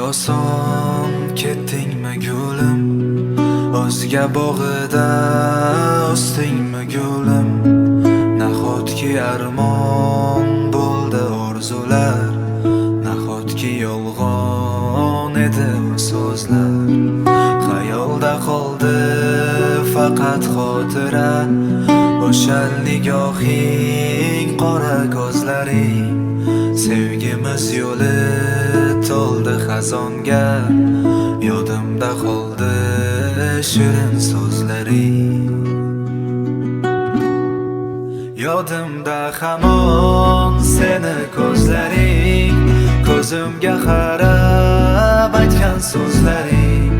oson ketdingmi gulim, o'zga bog'ida o'sdingmi gulim. Nahotki armon bo'ldi orzular, nahotki yolg'on edi o so'zlar. Xayolda qoldi faqat xotira, o'sha nigohing, qora ko'zlaring. Sevgimiz yo'li to'ldi xazonga, yodimda qoldi shirin so'zlaring. Yodimda hamon seni ko'zlaring, ko'zimga qarab aytgan so'zlaring.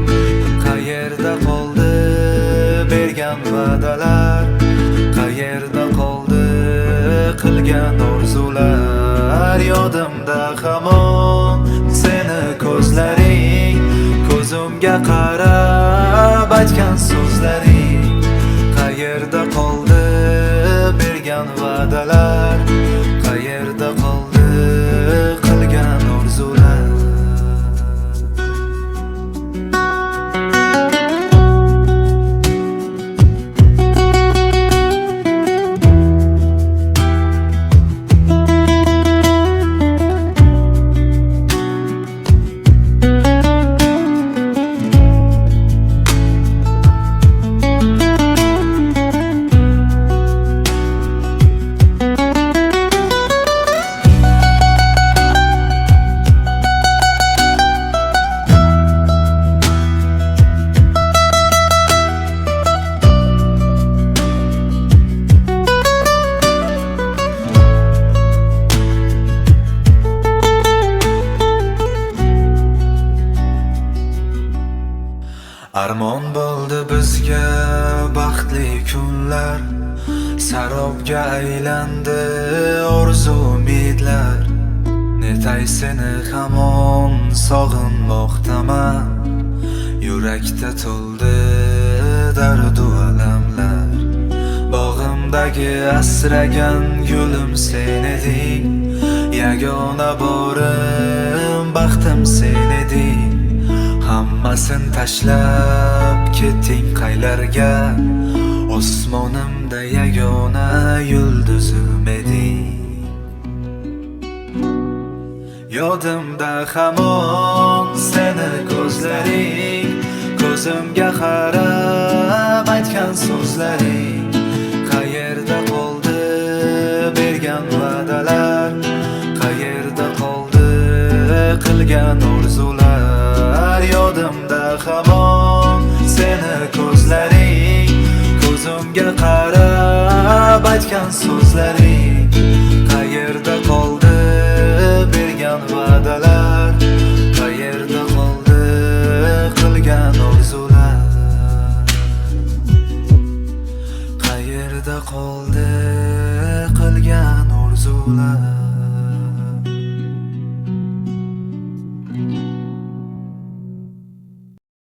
Qayerda qoldi bergan va'dalar, qayerda qoldi qilgan orzular. Yodimda hamon seni ko'zlaring, ko'zimga qarab aytgan so'zlaring. Qayerda qoldi bergan va'dalar, qayerda qoldi qilgan orzular. Armon bo'ldi bizga baxtli kunlar, sarobga aylandi orzu umidlar. Netay seni hamon sog'inmoqdaman, yurakda to'ldi dardu alamlar. Bog'imdagi asragan gulim sen eding, yagona borim baxtim sen eding. Hammasin tashlab ketding qaylarga, osmonimda yagona yulduzim eding. Yodimda hamon seni ko'zlaring, ko'zimga qarab aytgan so'zlaring. Qayerda qoldi bergan va'dalar, qayerda qoldi qilgan orzular. Yodimda hamon seni ko'zlaring, ko'zimga qarab aytgan so'zlaring.